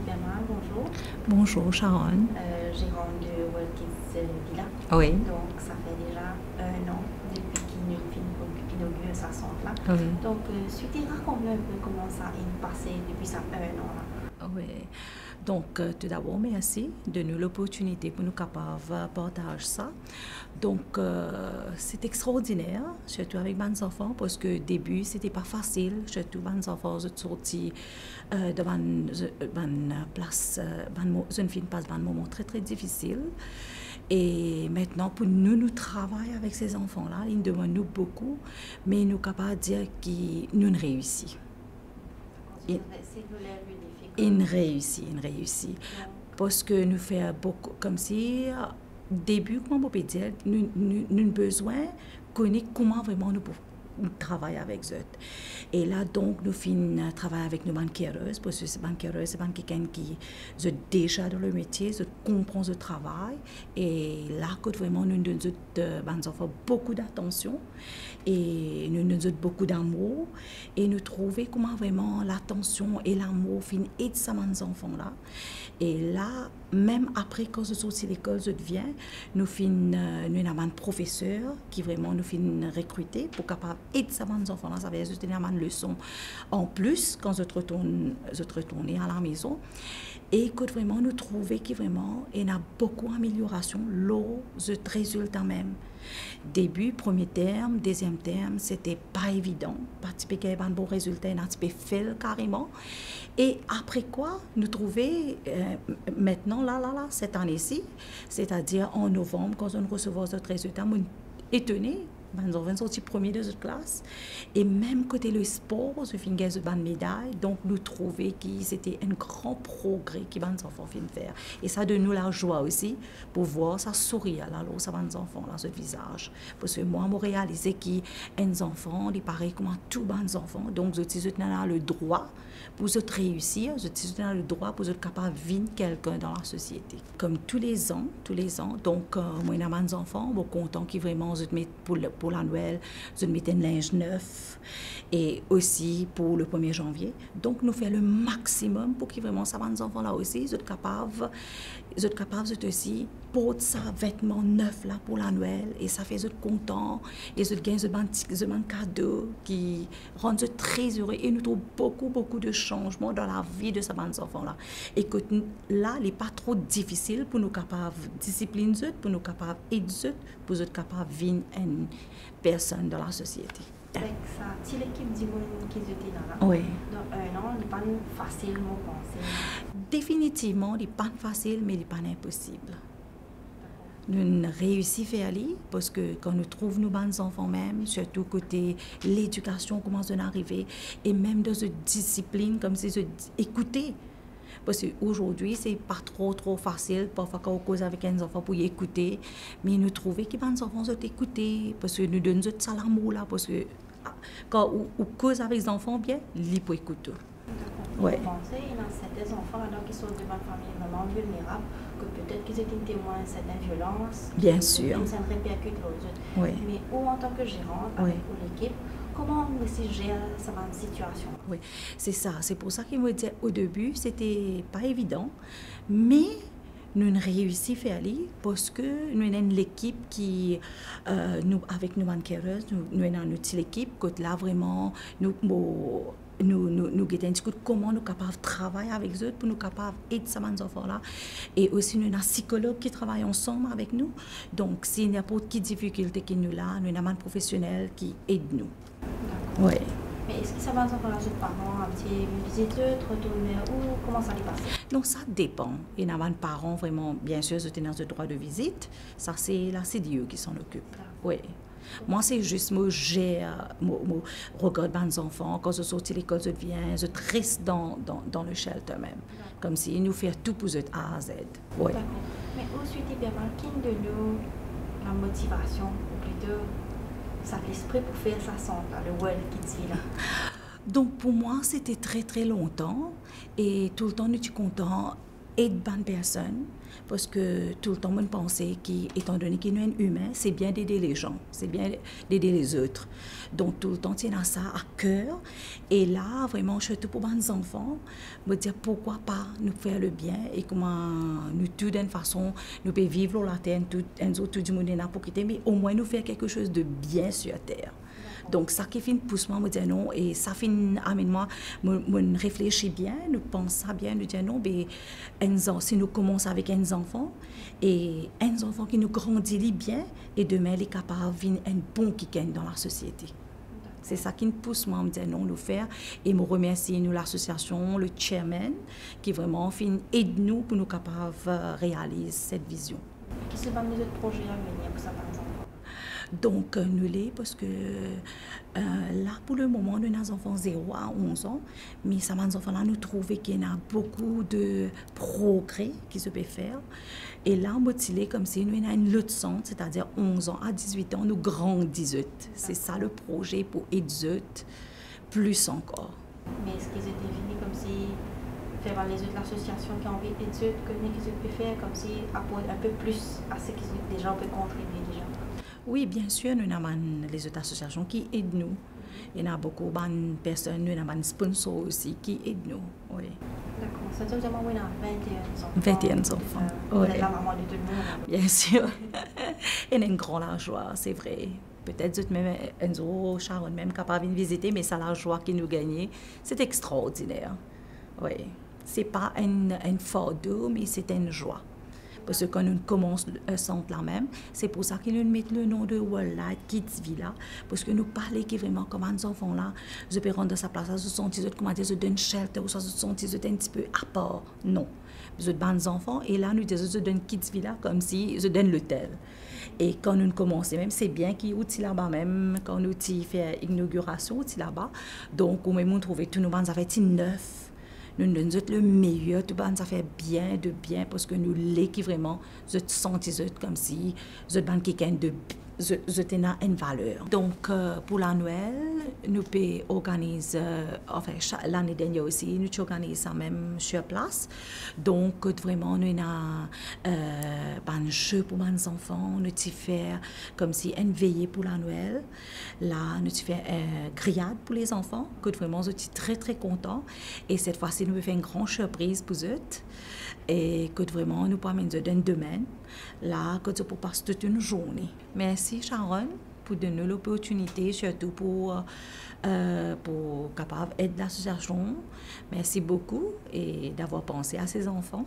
Berman, bonjour. Bonjour Sharon. Gérante de World Kids Villa. Oui. Donc, ça fait déjà un an depuis qu'il inaugure sa centre là. Oui. Donc, suite, raconte-nous un peu comment ça est passé depuis ça un an là. Oui. Donc, tout d'abord, merci de nous l'opportunité pour nous capables de partager ça. Donc, c'est extraordinaire, surtout avec mes enfants, parce que au début, c'était pas facile. Surtout mes enfants sont sortis de une place, une film passe un moment très, très difficile. Et maintenant, pour nous, nous travaillons avec ces enfants-là. Ils nous demandent nous beaucoup, mais nous sommes capables de dire qu'ils nous réussissent. Une réussit. Parce que nous faisons beaucoup, comme si, début, comment on peut dire, nous avons besoin de connaître comment vraiment nous travailler avec eux. Et là, donc, nous finissons travailler avec nos banquereuses, parce que ces banquereuses, c'est quelqu'un qui est déjà dans le métier, qui comprend le travail. Et là, vraiment, nous donnons beaucoup d'attention et nous donnons beaucoup d'amour. Et nous trouvons comment vraiment l'attention et l'amour finissent aider ces enfants-là. Et là, même après, quand je sorti de l'école, je deviens, nous avons un professeur qui vraiment nous finit recruter pour capable aider ces enfants-là. Ça veut dire que une leçon en plus quand je retourne à la maison. Et que vraiment nous trouvons qu'il vraiment il y a beaucoup d'amélioration lors du résultat même. Début, premier terme, deuxième terme, c'était pas évident. Parce qu'il y avait un bon résultat, on a fait carrément. Et après quoi, nous trouvons maintenant, là, cette année-ci, c'est-à-dire en novembre, quand on recevait notre résultat, on est étonné. Nous avons sorti premier de notre classe. Et même côté le sport, je finis une médaille. Donc, nous trouvons que c'était un grand progrès que les enfants finissent faire. Et ça donne nous la joie aussi pour voir ça sourire là, ça les enfants, là, ce visage. Parce que moi, je réalisé que les enfants, ils paraissent comme tous les enfants. Donc, je suis le droit pour réussir, je suis le droit pour être capable de vivre quelqu'un dans la société. Comme tous les ans. Donc, moi, j'ai mes enfants, je suis content qu'ils vraiment pour la Noël, je mets un linge neuf et aussi pour le 1er janvier. Donc, nous faisons le maximum pour que vraiment ça, les enfants là aussi, soient capables aussi porter ça vêtements neufs là pour la Noël et ça fait content et ils gagnent un cadeau qui rend très heureux et nous trouvons beaucoup de changements dans la vie de ces enfants là. Et que là, il n'est pas trop difficile pour nous capables de discipliner, pour nous capables d'aider, pour être capables de vivre une personne dans la société. Avec ça, si l'équipe dit qu'ils étaient là, oui. Dans un an, il n'est pas facile, mon penser. Définitivement, il n'est pas facile, mais il n'est pas impossible. Nous réussissons à faire parce que quand nous trouvons nos bons enfants même, surtout côté l'éducation commence à arriver et même dans une discipline comme c'est écouter. Parce qu'aujourd'hui, ce n'est pas trop facile. Parfois, quand on cause avec un enfant pour y écouter, mais nous trouvons que les enfants sont écoutés parce que nous donnons ça l'amour là. Parce que quand on cause avec les enfants, bien, ils peuvent écouter. Ouais. Vous pensez, il y a certains enfants alors, qui sont devant une famille vraiment vulnérable, que peut-être qu'ils étaient témoins de certaines violences. Bien sûr. Ça ne répercute aux autres. Oui. Mais où, en tant que gérante, avec l'équipe, comment on gère cette situation? Oui, c'est ça. C'est pour ça qu'il me dit au début, c'était pas évident, mais nous avons réussi à faire parce que nous avons l'équipe qui, avec nos banquereuses, nous avons une équipe que là vraiment, nous avons comment nous sommes capables de travailler avec eux pour nous capables d'aider ces enfants-là. Et aussi, nous avons un psychologue qui travaille ensemble avec nous. Donc, s'il n'y a pas de difficulté qui nous là, nous avons un professionnel qui aide nous. Oui. Mais est-ce que ça va encore les parents, un petit visiteur, retourner où? Comment ça les passe? Donc ça dépend. Il y a des parents vraiment, bien sûr, ils ont le droit de visite. Ça, c'est la CDE qui s'en occupe. Oui. Moi, c'est juste, moi, je regarde mes enfants. Quand je sors de l'école, je reste dans le shelter même. Comme si nous faisions tout pour eux A à Z. Oui. D'accord. Mais ensuite, il y a qui de nous la motivation, ou plutôt ça l'esprit pour faire sa centre, le World Kids Villa? Donc pour moi, c'était très longtemps et tout le temps, nous étions contents aide bonne personne. Parce que tout le temps, on pensait qu'étant donné qu'il y a un humain, c'est bien d'aider les gens, c'est bien d'aider les autres. Donc, tout le temps, tu as ça à cœur. Et là, vraiment, surtout pour les enfants, me dire pourquoi pas nous faire le bien et comment nous, tout d'une façon, nous pouvons vivre la terre, tout le monde est là pour quitter, mais au moins nous faire quelque chose de bien sur terre. Donc, ça qui fait une pousse moi, me dire non, et ça fait amène moi, me réfléchir bien, nous penser bien, nous dire non, mais si nous commençons avec un enfant, et un enfant qui nous grandit bien, et demain, il est capable de devenir un bon qui dans la société. C'est ça qui nous pousse moi, me dire non, nous faire, et me remercier nous l'association, le chairman, qui vraiment aide nous pour nous capables de réaliser cette vision. Qu'est-ce que les autres projets à venir pour ça, par exemple? Donc, nous l'est parce que là, pour le moment, nous avons des enfants 0 à 11 ans, mais ça, les enfants-là, nous trouvons qu'il y a beaucoup de progrès qui se peut faire. Et là, on motivé comme si nous avons une autre centre, c'est-à-dire 11 ans à 18 ans, nous grandissons. C'est ça le projet pour aider plus encore. Mais est-ce qu'ils étaient venus comme si faire les autres l'association qui ont envie d'aider, qu'ils peuvent faire comme si apporter un peu plus à ce que les gens peuvent contribuer déjà? Oui, bien sûr, nous avons les autres associations qui aident nous. Il y a beaucoup de personnes, nous avons des sponsors aussi qui aident nous. Oui. D'accord. Ça veut dire que vous avez 21 enfants. Vous êtes la maman de tout le monde. Bien sûr. Il y a une grande joie, c'est vrai. Peut-être même Enzo, Sharon, même capable de visiter, mais c'est la joie qui nous gagne. C'est extraordinaire. Oui. Ce n'est pas un fardeau, mais c'est une joie. Parce que quand nous commençons le centre là même, c'est pour ça qu'ils nous mettent le nom de World Light Kids Villa. Parce que nous parlons qui vraiment comme un enfant là, je peux rendre sa place, se sentir comment dire, je donne shelter, ou ça se sentir un petit peu à part. Non. Je donne des enfants et là nous disons je donne Kids Villa comme si je donne l'hôtel. Et quand nous commençons même, c'est bien qu'il y ait outil là-bas même, quand nous faisons l'inauguration outil là-bas. Donc, au même on trouve tous nos bandes avec neuf. Nous donnons le meilleur, tout ça fait bien parce que nous l'équipons vraiment, je sens comme si je banque quelqu'un de une valeur. Donc pour la Noël, nous pouvons organiser, enfin l'année dernière aussi, nous organisons ça même sur place. Donc vraiment nous avons un jeu pour les enfants, nous faisons comme si une veillée pour la Noël. Là nous faisons grillade pour les enfants, que vraiment je suis très content. Et cette fois-ci nous faisons une grande surprise pour eux. Et que vraiment nous pouvons amener d'un domaine là que tu peux passer toute une journée. Merci Sharon pour donner l'opportunité, surtout pour capable aider l'association. Merci beaucoup et d'avoir pensé à ces enfants.